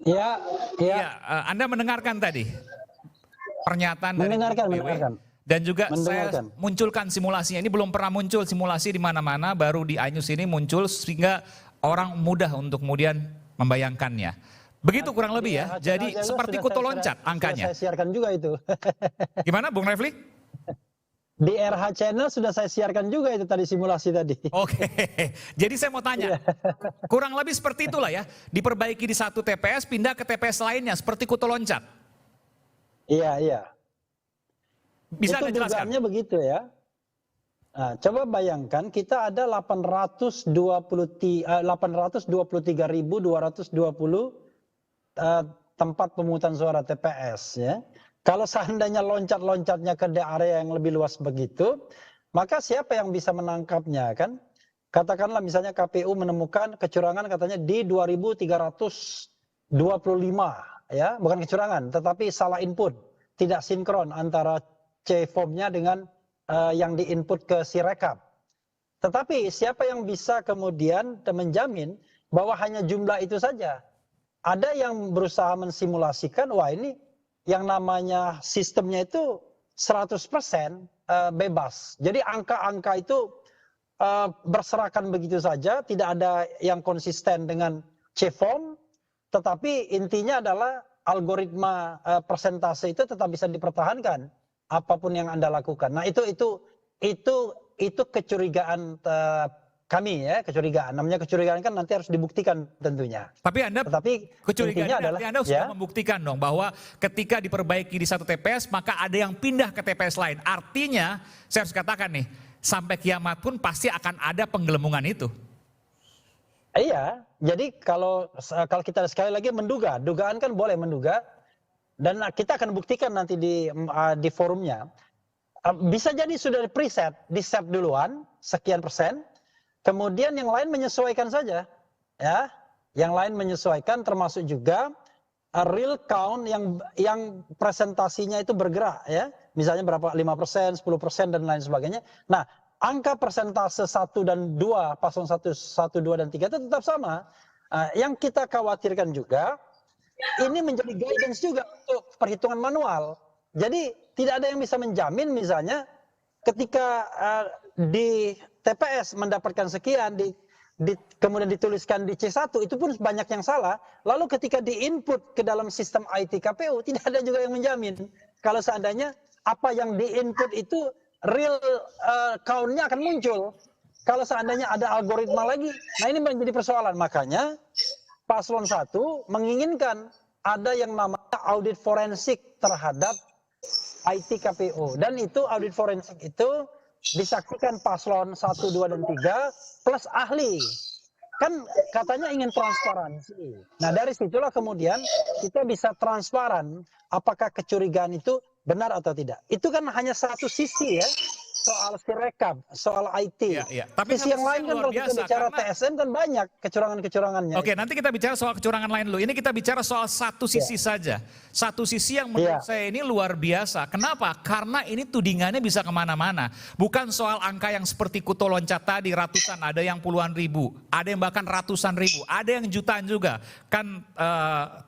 Iya, iya. Iya, Anda mendengarkan tadi pernyataan dari Mendengarkan, BW, mendengarkan. dan juga saya Mendengarkan. munculkan simulasinya. Ini belum pernah muncul simulasi di mana-mana, baru di iNews ini muncul sehingga orang mudah untuk kemudian membayangkannya. Begitu kurang lebih ya. Channel Jadi juga seperti sudah kutu loncat sudah angkanya. saya siarkan juga itu. Gimana Bung Refli? Di RH Channel sudah saya siarkan juga itu tadi simulasi tadi. Oke, jadi saya mau tanya, Iya. kurang lebih seperti itulah ya, diperbaiki di satu TPS, pindah ke TPS lainnya, seperti kutu loncat. Iya, iya. Bisa Itu Anda jelaskan? dugaannya begitu ya. Nah, coba bayangkan kita ada 823.220 tempat pemungutan suara TPS ya. Kalau seandainya loncat-loncatnya ke area yang lebih luas begitu, maka siapa yang bisa menangkapnya kan? Katakanlah misalnya KPU menemukan kecurangan katanya di 2.325 ya, bukan kecurangan tetapi salah input, tidak sinkron antara C-formnya dengan yang diinput ke Sirekap. Tetapi siapa yang bisa kemudian menjamin bahwa hanya jumlah itu saja? Ada yang berusaha mensimulasikan, wah ini yang namanya sistemnya itu 100% bebas. Jadi angka-angka itu berserakan begitu saja, tidak ada yang konsisten dengan C-form, tetapi intinya adalah algoritma persentase itu tetap bisa dipertahankan apapun yang Anda lakukan. Nah, itu kecurigaan kami ya, kecurigaan. Namanya kecurigaan kan nanti harus dibuktikan tentunya. Tapi Anda Tetapi kecurigaan intinya ini adalah artinya Anda sudah membuktikan dong bahwa ketika diperbaiki di satu TPS maka ada yang pindah ke TPS lain. Artinya saya harus katakan nih, sampai kiamat pun pasti akan ada penggelembungan itu. iya. Jadi kalau kita sekali lagi menduga, dugaan kan boleh menduga, dan kita akan buktikan nanti di forumnya. Bisa jadi sudah preset, di set duluan sekian persen, kemudian yang lain menyesuaikan saja, ya. Yang lain menyesuaikan termasuk juga real count yang presentasinya itu bergerak, ya. Misalnya berapa 5%, 10% dan lain sebagainya. Nah, angka persentase 1 dan 2, paslon 1, 2 dan 3 itu tetap sama. Yang kita khawatirkan juga ini menjadi guidance juga untuk perhitungan manual. Jadi tidak ada yang bisa menjamin misalnya ketika di TPS mendapatkan sekian, kemudian dituliskan di C1 itu pun banyak yang salah. Lalu ketika diinput ke dalam sistem IT KPU tidak ada juga yang menjamin kalau seandainya apa yang diinput itu real count-nya akan muncul. Kalau seandainya ada algoritma lagi, nah ini menjadi persoalan. Makanya Paslon 1 menginginkan ada yang namanya audit forensik terhadap IT KPU. Dan itu audit forensik itu disaksikan paslon 1, 2, dan 3 plus ahli. Kan katanya ingin transparansi. Nah dari situlah kemudian kita bisa transparan apakah kecurigaan itu benar atau tidak. Itu kan hanya satu sisi ya. Soal Sirekap, soal IT. Ya, ya. Tapi sisi yang lain kan kalau kita bicara TSM kan banyak kecurangan-kecurangannya. Oke, nanti kita bicara soal kecurangan lain dulu. Ini kita bicara soal satu sisi saja. Satu sisi yang menurut saya ini luar biasa. Kenapa? Karena ini tudingannya bisa kemana-mana. Bukan soal angka yang seperti kutu loncat tadi, ratusan, ada yang puluhan ribu. Ada yang bahkan ratusan ribu. Ada yang jutaan juga. Kan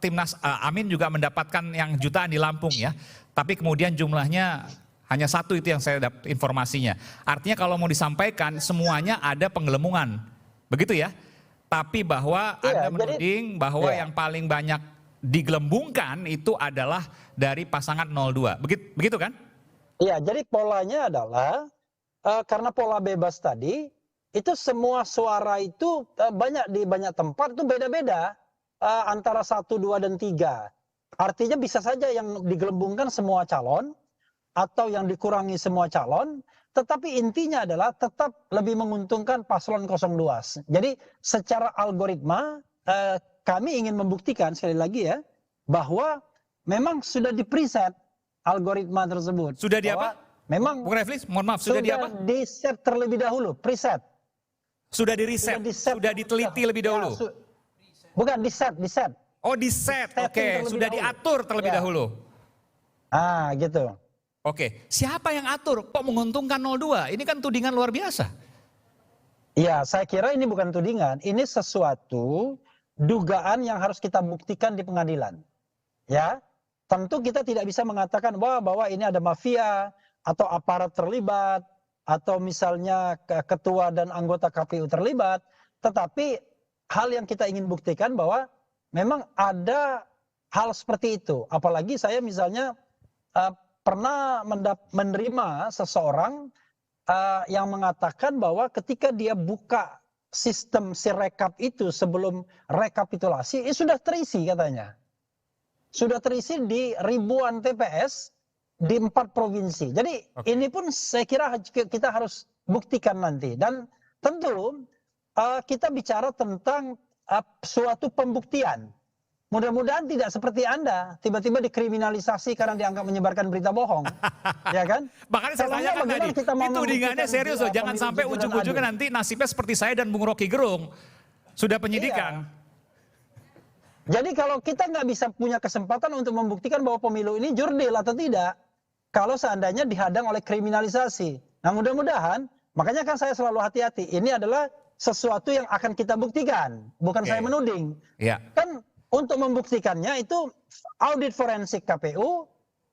Timnas Amin juga mendapatkan yang jutaan di Lampung ya. Tapi kemudian jumlahnya hanya satu, itu yang saya dapat informasinya. Artinya kalau mau disampaikan semuanya ada penggelembungan. Begitu ya. Tapi bahwa Anda menuding bahwa yang paling banyak digelembungkan itu adalah dari pasangan 02. Begitu kan? Iya, jadi polanya adalah karena pola bebas tadi, itu semua suara itu di banyak tempat itu beda-beda antara 1, 2, dan 3. Artinya bisa saja yang digelembungkan semua calon, atau yang dikurangi semua calon, tetapi intinya adalah tetap lebih menguntungkan paslon 02. Jadi secara algoritma kami ingin membuktikan sekali lagi ya, bahwa memang sudah di-preset algoritma tersebut. Sudah di apa? Memang Bung Refli, mohon maaf, sudah di apa? Di-set terlebih dahulu, preset. Sudah di-reset, sudah diteliti lebih dahulu? Ya, bukan, di-set. Oh di-set, oke, sudah diatur terlebih dahulu. Gitu. Oke, siapa yang atur? Kok menguntungkan 02? Ini kan tudingan luar biasa. Ya, saya kira ini bukan tudingan. Ini sesuatu dugaan yang harus kita buktikan di pengadilan. Ya, tentu kita tidak bisa mengatakan bahwa ini ada mafia atau aparat terlibat atau misalnya ketua dan anggota KPU terlibat, tetapi hal yang kita ingin buktikan bahwa memang ada hal seperti itu. Apalagi saya misalnya pernah menerima seseorang yang mengatakan bahwa ketika dia buka sistem Sirekap itu sebelum rekapitulasi, sudah terisi katanya. Sudah terisi di ribuan TPS di 4 provinsi. Jadi ini pun saya kira kita harus buktikan nanti. Dan tentu kita bicara tentang suatu pembuktian. Mudah-mudahan tidak seperti Anda, tiba-tiba dikriminalisasi karena dianggap menyebarkan berita bohong. Ya kan? Makanya saya tanyakan tadi, itu tudingannya serius loh, jangan sampai ujung-ujungnya nanti nasibnya seperti saya dan Bung Rocky Gerung. Sudah penyidikan. Iya. Jadi kalau kita nggak bisa punya kesempatan untuk membuktikan bahwa pemilu ini jurdil atau tidak, kalau seandainya dihadang oleh kriminalisasi. Nah mudah-mudahan, makanya kan saya selalu hati-hati, ini adalah sesuatu yang akan kita buktikan, bukan saya menuding. Kan untuk membuktikannya itu audit forensik KPU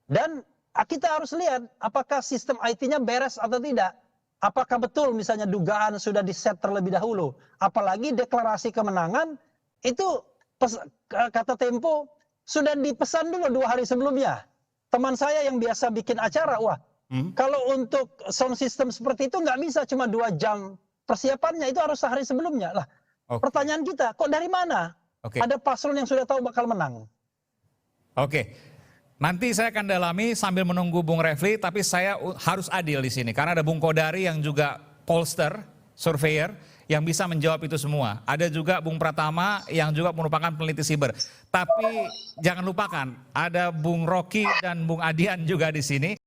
dan kita harus lihat apakah sistem IT-nya beres atau tidak. Apakah betul misalnya dugaan sudah di-set terlebih dahulu. Apalagi deklarasi kemenangan itu kata Tempo sudah dipesan dulu 2 hari sebelumnya. Teman saya yang biasa bikin acara, kalau untuk sound system seperti itu nggak bisa cuma 2 jam persiapannya, itu harus sehari sebelumnya. Lah, pertanyaan kita, kok dari mana? Ada paslon yang sudah tahu bakal menang. Nanti saya akan dalami sambil menunggu Bung Refli, tapi saya harus adil di sini karena ada Bung Kodari yang juga pollster, surveyor yang bisa menjawab itu semua. Ada juga Bung Pratama yang juga merupakan peneliti siber. Tapi jangan lupakan ada Bung Rocky dan Bung Adian juga di sini.